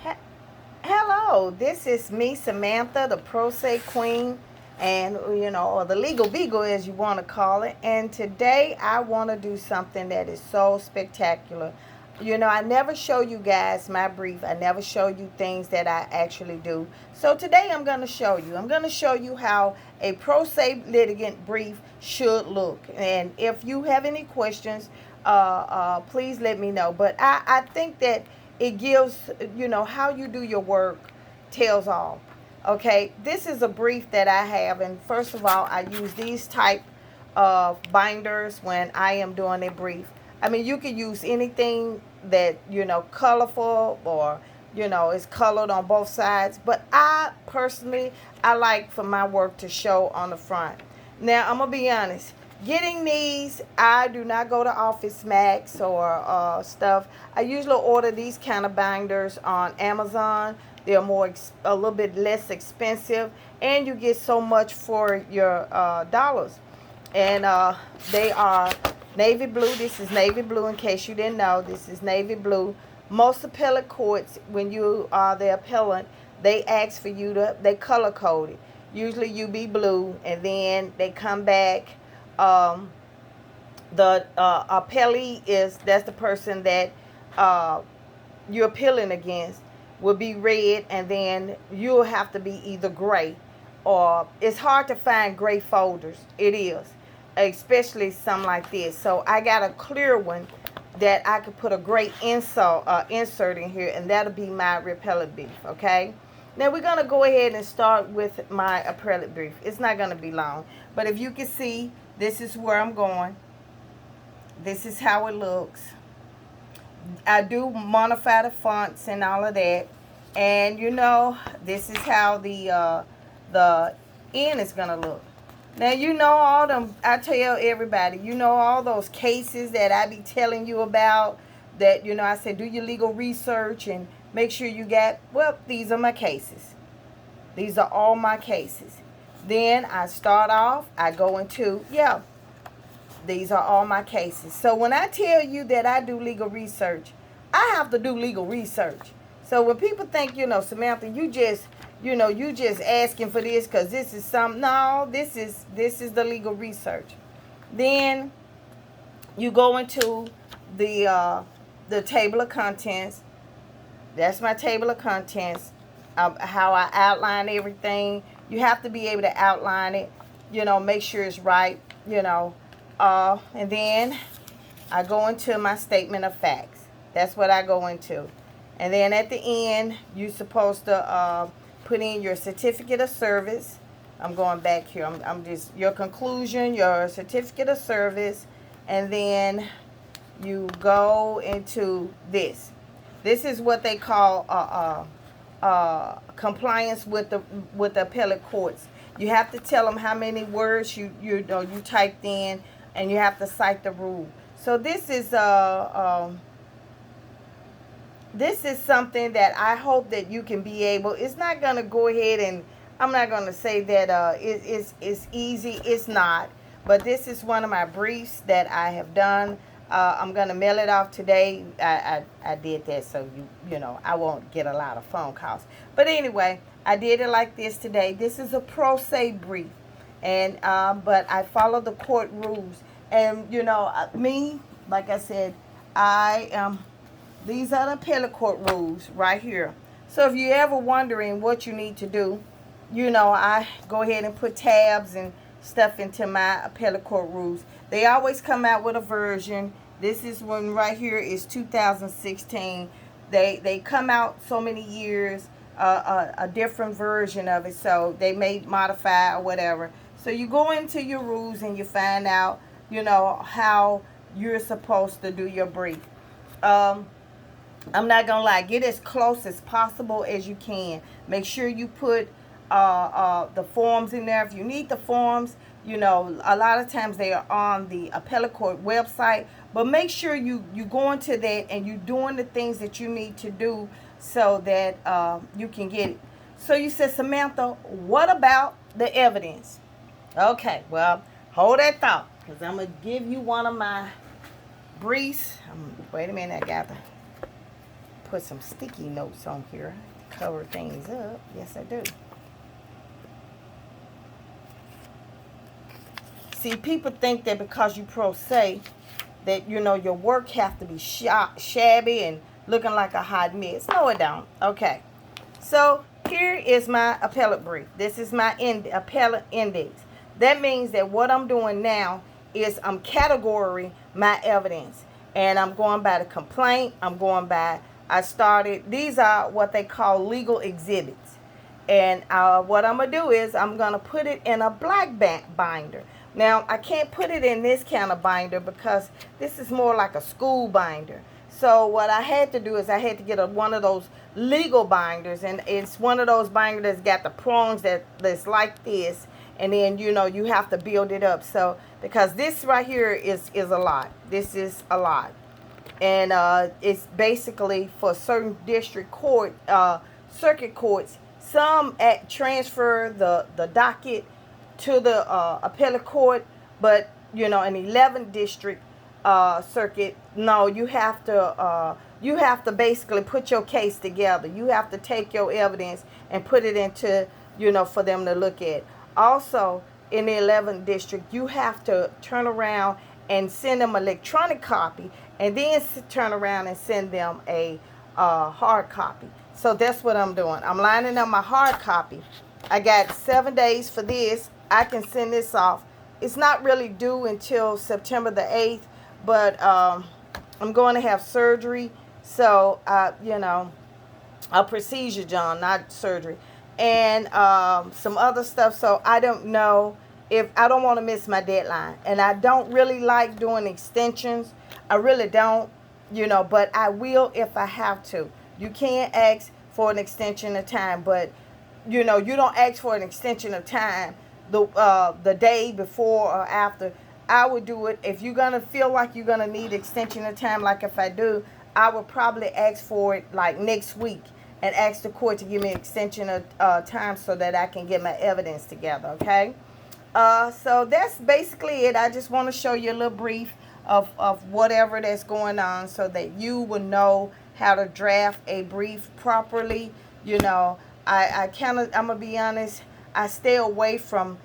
He- Hello, this is me, Samantha, the Pro Se Queen, and or the Legal Beagle as you want to call it. And today I want to do something that is so spectacular. I never show you guys my brief. I never show you things that I actually do. So today I'm going to show you. I'm going to show you how a pro se litigant brief should look. And if you have any questions, please let me know. But I think that it gives, how you do your work tells all. Okay, this is a brief that I have, and first of all, I use these type of binders when I am doing a brief. I mean, you could use anything that, colorful or, is colored on both sides. But I personally, I like for my work to show on the front. Now, I'm going to be honest. Getting these, I do not go to Office Max or stuff. I usually order these kind of binders on Amazon. They're a little bit less expensive, and you get so much for your dollars. And they are navy blue. This is navy blue, in case you didn't know. This is navy blue. Most appellate courts, when you are the appellant, they ask for you they color code it. Usually you be blue, and then they come back. Um, the appellee that's the person that uh, you're appealing against, will be red, and then you'll have to be either gray, or it's hard to find gray folders. It is, especially something like this. So I got a clear one that I could put a gray insert in here, and that'll be my appellate brief. Okay. Now we're gonna go ahead and start with my appellate brief. It's not gonna be long, but if you can see, this is where I'm going. This is how it looks. I do modify the fonts and all of that. And this is how the end is gonna look. Now all them, I tell everybody, all those cases that I be telling you about, that I say do your legal research and make sure you these are my cases. These are all my cases. Then I start off, I go into, these are all my cases. So when I tell you that I do legal research, I have to do legal research. So when people think, Samantha, you just asking for this because this is something. No, this is the legal research. Then you go into the table of contents. That's my table of contents. How I outline everything. You have to be able to outline it. Make sure it's right. And then I go into my statement of facts. That's what I go into. And then at the end, you're supposed to put in your certificate of service. I'm going back here. I'm just your conclusion, your certificate of service, and then you go into this. This is what they call compliance with the appellate courts. You have to tell them how many words you typed in, and you have to cite the rule. So this is something that I hope that you can be able. It's not gonna go ahead, and I'm not gonna say that it's easy. It's not. But this is one of my briefs that I have done. I'm gonna mail it off today. I did that so I won't get a lot of phone calls. But anyway, I did it like this today. This is a pro se brief, and but I follow the court rules. And me, like I said, I am. These are the appellate court rules right here. So if you're ever wondering what you need to do, I go ahead and put tabs and stuff into my appellate court rules. They always come out with a version. This is one right here is 2016. They come out so many years, a different version of it. So they may modify or whatever. So you go into your rules and you find out, how you're supposed to do your brief. I'm not gonna lie, get as close as possible as you can. Make sure you put the forms in there if you need the forms. A lot of times they are on the appellate court website, but make sure you go into that and you're doing the things that you need to do so that you can get it. So you said, Samantha, what about the evidence? Okay, well, hold that thought, because I'm gonna give you one of my briefs. Wait a minute, I got to put some sticky notes on here to cover things up. Yes, I do. See, people think that because you pro se, that, you know, your work have to be shabby and looking like a hot mess. No, it don't. Okay. So here is my appellate brief. This is my appellate index. That means that what I'm doing now is I'm categorizing my evidence. And I'm going by the complaint. I'm going by, these are what they call legal exhibits. And what I'm going to do is I'm going to put it in a black binder. Now, I can't put it in this kind of binder because this is more like a school binder. So what I had to do is I had to get one of those legal binders. And it's one of those binders that's got the prongs that's like this. And then, you know, you have to build it up. So, because this right here is a lot. This is a lot. And it's basically for certain district court, circuit courts. Some transfer the docket to the appellate court, but, you know, in 11th district circuit, no, you have to basically put your case together. You have to take your evidence and put it into, you know, for them to look at. Also, in the 11th district, you have to turn around and send them an electronic copy, and then turn around and send them a hard copy. So that's what I'm doing. I'm lining up my hard copy. I got 7 days for this. I can send this off. It's not really due until September the 8th, but I'm going to have surgery. So, you know, a procedure, John, not surgery. And some other stuff. So I don't know if I don't want to miss my deadline. And I don't really like doing extensions. I really don't, you know, but I will if I have to. You can't ask for an extension of time, but, you know, you don't ask for an extension of time the day before or after. I would do it if you're going to feel like you're going to need extension of time. Like if I do, I would probably ask for it like next week and ask the court to give me an extension of time so that I can get my evidence together, okay? So that's basically it. I just want to show you a little brief of whatever that's going on so that you will know how to draft a brief properly. You know, I'm going to be honest, I stay away from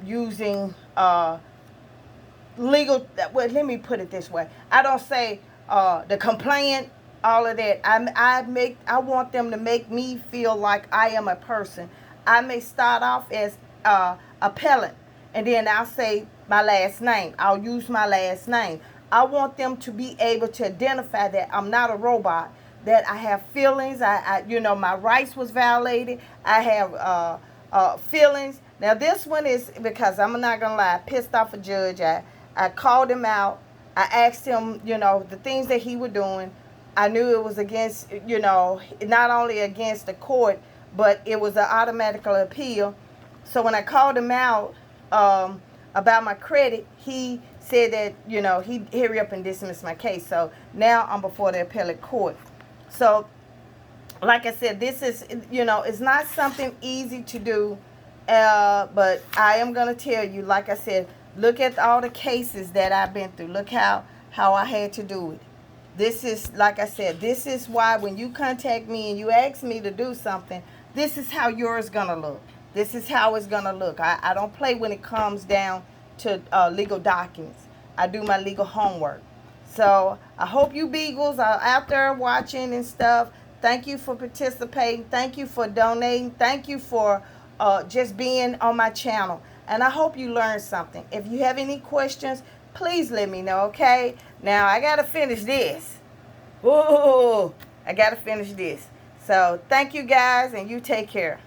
using legal, well, let me put it this way. I don't say the complaint, all of that. I want them to make me feel like I am a person. I may start off as appellant, and then I'll say my last name. I'll use my last name. I want them to be able to identify that I'm not a robot, that I have feelings. You know, my rights was violated. I have feelings. Now this one is because I'm not gonna lie, I pissed off a judge. I called him out. I asked him, you know, the things that he was doing. I knew it was against, you know, not only against the court, but it was an automatic appeal. So when I called him out about my credit, he said that, you know, he'd hurry up and dismiss my case. So now I'm before the appellate court. So, like I said, this is, you know, it's not something easy to do. But I am going to tell you, like I said, look at all the cases that I've been through. Look how I had to do it. This is, like I said, this is why when you contact me and you ask me to do something, this is how yours is going to look. This is how it's going to look. I don't play when it comes down to legal documents. I do my legal homework. So I hope you Beagles are out there watching and stuff. Thank you for participating. Thank you for donating. Thank you for just being on my channel. And I hope you learned something. If you have any questions, please let me know, okay? Now, I got to finish this. Ooh, I got to finish this. So, thank you guys, and you take care.